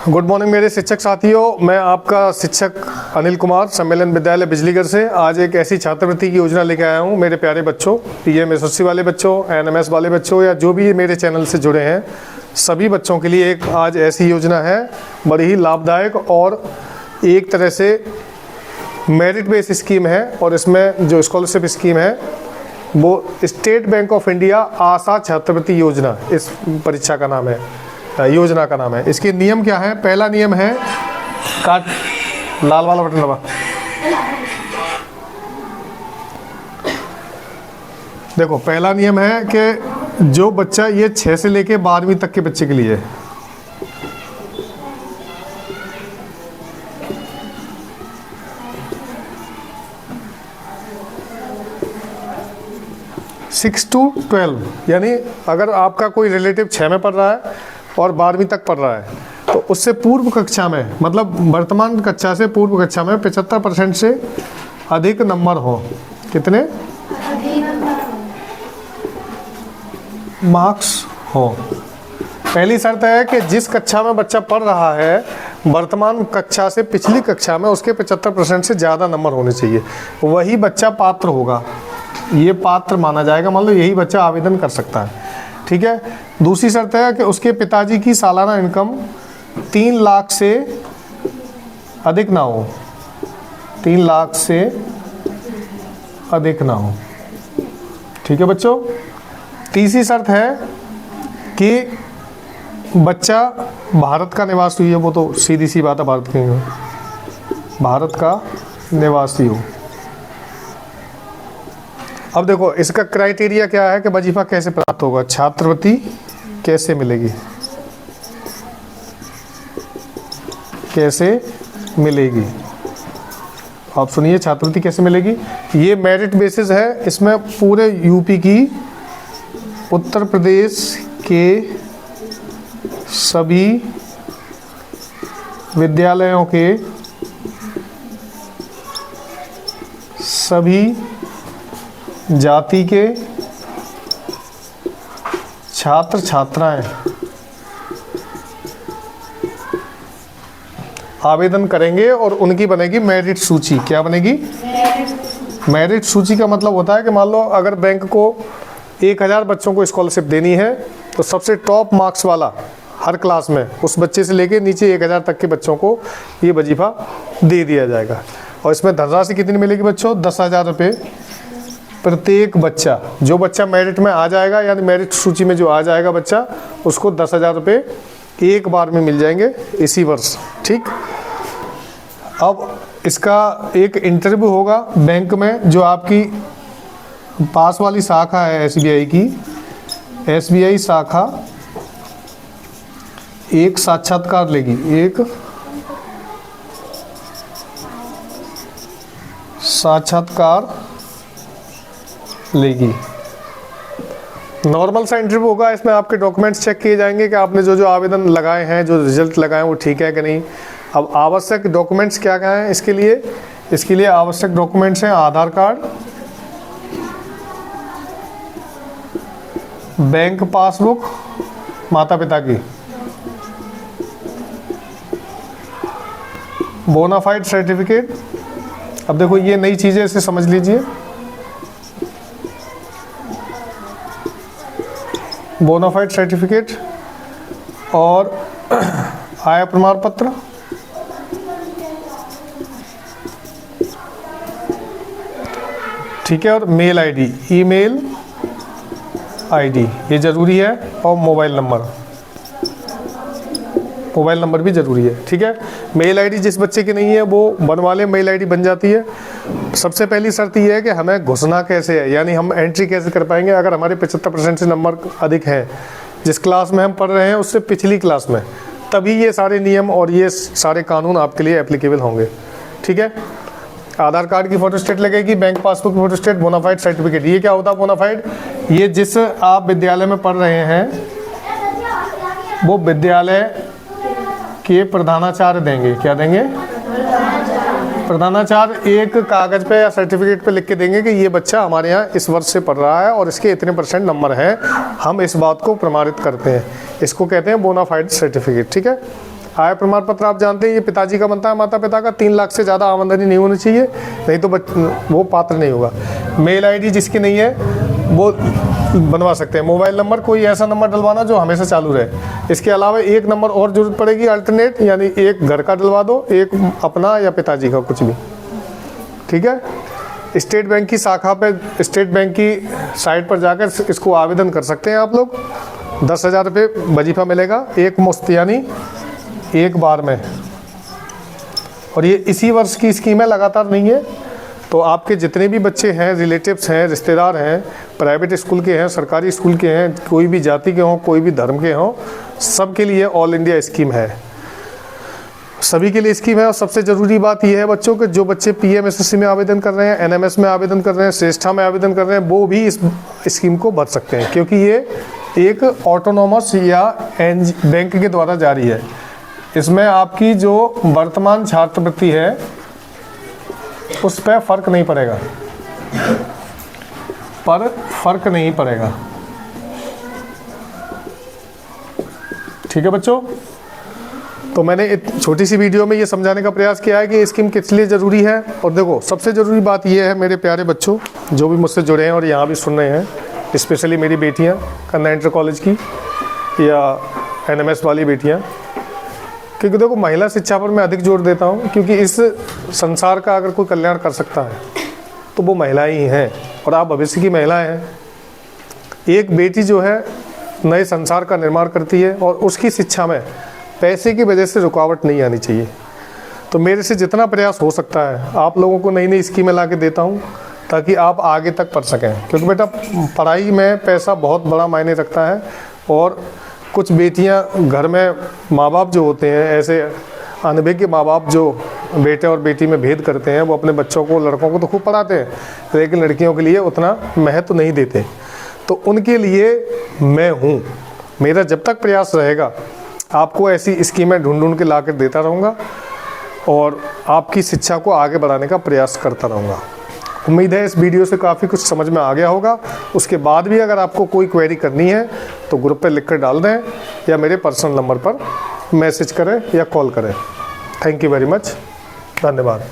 Good morning मेरे शिक्षक साथियों, मैं आपका शिक्षक अनिल कुमार सम्मेलन विद्यालय बिजलीगढ़ से आज एक ऐसी छात्रवृत्ति की योजना लेकर आया हूं। मेरे प्यारे बच्चों, पीएम एसएससी वाले बच्चों, एनएमएस वाले बच्चों या जो भी मेरे चैनल से जुड़े हैं, सभी बच्चों के लिए एक आज ऐसी योजना है, बड़ी ही लाभदायक और एक तरह से मेरिट बेस स्कीम है। और इसमें जो स्कॉलरशिप स्कीम है वो स्टेट बैंक ऑफ इंडिया आशा छात्रवृत्ति योजना इस परीक्षा का नाम है, योजना का नाम है। इसके नियम क्या है? पहला नियम है, काट लाल वाला बटन दबा। देखो, पहला नियम है कि जो बच्चा, ये 6 से लेके 12वीं तक के बच्चे के लिए है, सिक्स टू 12, यानी अगर आपका कोई रिलेटिव 6 में पढ़ रहा है और 12वीं तक पढ़ रहा है तो उससे पूर्व कक्षा में, मतलब वर्तमान कक्षा से पूर्व कक्षा में 75% से अधिक नंबर हो। कितने मार्क्स हो? पहली शर्त है कि जिस कक्षा में बच्चा पढ़ रहा है वर्तमान कक्षा से पिछली कक्षा में उसके 75% से ज़्यादा नंबर होने चाहिए, वही बच्चा पात्र होगा। ये पात्र माना जाएगा, मान लो यही बच्चा आवेदन कर सकता है। ठीक है। दूसरी शर्त है कि उसके पिताजी की सालाना इनकम 3 लाख से अधिक ना हो, 3 लाख से अधिक ना हो। ठीक है बच्चों। तीसरी शर्त है कि बच्चा भारत का निवासी है, वो तो सीधी सी बात है, भारत का निवासी हो। अब देखो, इसका क्राइटेरिया क्या है कि वजीफा कैसे प्राप्त होगा, छात्रवृत्ति कैसे मिलेगी, कैसे मिलेगी। आप सुनिए, छात्रवृत्ति कैसे मिलेगी। ये मेरिट बेसिस है। इसमें पूरे यूपी की, उत्तर प्रदेश के सभी विद्यालयों के सभी जाति के छात्र छात्राएं आवेदन करेंगे और उनकी बनेगी मेरिट सूची। क्या बनेगी? मेरिट सूची का मतलब होता है कि मान लो अगर बैंक को 1000 बच्चों को स्कॉलरशिप देनी है तो सबसे टॉप मार्क्स वाला हर क्लास में, उस बच्चे से लेके नीचे 1000 तक के बच्चों को ये वजीफा दे दिया जाएगा। और इसमें धनराशि कितनी मिलेगी बच्चों? 10,000 रुपये प्रत्येक बच्चा। जो बच्चा मेरिट में आ जाएगा, यानी मेरिट सूची में जो आ जाएगा बच्चा, उसको 10,000 रुपये एक बार में मिल जाएंगे इसी वर्ष। ठीक। अब इसका एक इंटरव्यू होगा बैंक में, जो आपकी पास वाली शाखा है एसबीआई की, एसबीआई शाखा एक साक्षात्कार लेगी, एक साक्षात्कार लेगी। नॉर्मल सा इंटरव्यू होगा। इसमें आपके डॉक्यूमेंट्स चेक किए जाएंगे कि आपने जो जो आवेदन लगाए हैं, जो रिजल्ट लगाए हैं, वो ठीक है कि नहीं। अब आवश्यक डॉक्यूमेंट्स क्या क्या हैं इसके लिए? इसके लिए आवश्यक डॉक्यूमेंट्स हैं आधार कार्ड, बैंक पासबुक माता पिता की, बोनाफाइड सर्टिफिकेट। अब देखो, ये नई चीज़ें, इसे समझ लीजिए। बोनाफाइड सर्टिफिकेट और आय प्रमाण पत्र, ठीक है, और मेल आईडी, ईमेल आईडी ये ज़रूरी है, और मोबाइल नंबर भी ज़रूरी है। ठीक है। मेल आईडी जिस बच्चे की नहीं है वो बनवा ले, मेल आईडी बन जाती है। सबसे पहली शर्त ये है कि हमें घुसना कैसे है, यानी हम एंट्री कैसे कर पाएंगे अगर हमारे 75% से नंबर अधिक हैं जिस क्लास में हम पढ़ रहे हैं उससे पिछली क्लास में, तभी ये सारे नियम और ये सारे कानून आपके लिए एप्लीकेबल होंगे। ठीक है। आधार कार्ड की फोटोस्टेट लगेगी, बैंक पासबुक की फोटोस्टेट, बोनाफाइड सर्टिफिकेट। ये क्या होता है बोनाफाइड? ये जिस आप विद्यालय में पढ़ रहे हैं वो विद्यालय के प्रधानाचार्य देंगे। क्या देंगे? प्रधानाचार्य एक कागज पे या सर्टिफिकेट पे लिख के देंगे कि ये बच्चा हमारे यहाँ इस वर्ष से पढ़ रहा है और इसके इतने % नंबर हैं, हम इस बात को प्रमाणित करते हैं। इसको कहते हैं बोनाफाइड सर्टिफिकेट। ठीक है। आय प्रमाण पत्र आप जानते हैं ये पिताजी का बनता है, माता पिता का। 3 लाख से ज़्यादा आमदनी नहीं होनी चाहिए, नहीं तो वो पात्र नहीं होगा। मेल आईडी जिसकी नहीं है वो बनवा सकते हैं। मोबाइल नंबर कोई ऐसा नंबर डलवाना जो हमेशा चालू रहे। इसके अलावा एक नंबर और जरूरत पड़ेगी अल्टरनेट, यानी एक घर का डलवा दो, एक अपना या पिताजी का, कुछ भी, ठीक है। स्टेट बैंक की शाखा पे, स्टेट बैंक की साइट पर जाकर इसको आवेदन कर सकते हैं आप लोग। 10,000 रुपये वजीफा मिलेगा एक मुश्त, यानी एक बार में। और ये इसी वर्ष की स्कीम है, लगातार नहीं है। तो आपके जितने भी बच्चे हैं, रिलेटिव्स हैं, रिश्तेदार हैं, प्राइवेट स्कूल के हैं, सरकारी स्कूल के हैं, कोई भी जाति के हों, कोई भी धर्म के हों, सबके लिए ऑल इंडिया स्कीम है, सभी के लिए स्कीम है। और सबसे ज़रूरी बात यह है बच्चों के, जो बच्चे PMSSC में आवेदन कर रहे हैं, NMS में आवेदन कर रहे हैं, श्रेष्ठा में आवेदन कर रहे हैं, वो भी इस स्कीम को भर सकते हैं, क्योंकि ये एक ऑटोनोमस या बैंक के द्वारा जारी है। इसमें आपकी जो वर्तमान छात्रवृत्ति है उस पर फर्क नहीं पड़ेगा, ठीक है बच्चों। तो मैंने एक छोटी सी वीडियो में ये समझाने का प्रयास किया है कि स्कीम किस लिए ज़रूरी है। और देखो, सबसे ज़रूरी बात ये है मेरे प्यारे बच्चों, जो भी मुझसे जुड़े हैं और यहाँ भी सुन रहे हैं, स्पेशली मेरी बेटियाँ कन्या इंटर कॉलेज की या NMS वाली बेटियाँ, क्योंकि देखो महिला शिक्षा पर मैं अधिक जोर देता हूँ, क्योंकि इस संसार का अगर कोई कल्याण कर सकता है तो वो महिलाएं ही हैं, और आप भविष्य की महिलाएं हैं। एक बेटी जो है नए संसार का निर्माण करती है, और उसकी शिक्षा में पैसे की वजह से रुकावट नहीं आनी चाहिए। तो मेरे से जितना प्रयास हो सकता है आप लोगों को नई नई स्कीमें ला के देता हूँ, ताकि आप आगे तक पढ़ सकें, क्योंकि बेटा पढ़ाई में पैसा बहुत बड़ा मायने रखता है। और कुछ बेटियां घर में, माँ बाप जो होते हैं ऐसे अनभिज्ञ माँ बाप जो बेटे और बेटी में भेद करते हैं, वो अपने बच्चों को, लड़कों को तो खूब पढ़ाते हैं, लेकिन लड़कियों के लिए उतना महत्व नहीं देते। तो उनके लिए मैं हूँ, मेरा जब तक प्रयास रहेगा आपको ऐसी स्कीमें ढूंढ के ला कर देता रहूँगा, और आपकी शिक्षा को आगे बढ़ाने का प्रयास करता रहूँगा। उम्मीद है इस वीडियो से काफ़ी कुछ समझ में आ गया होगा। उसके बाद भी अगर आपको कोई क्वेरी करनी है तो ग्रुप पे लिख कर डाल दें, या मेरे पर्सनल नंबर पर मैसेज करें या कॉल करें। थैंक यू वेरी मच, धन्यवाद।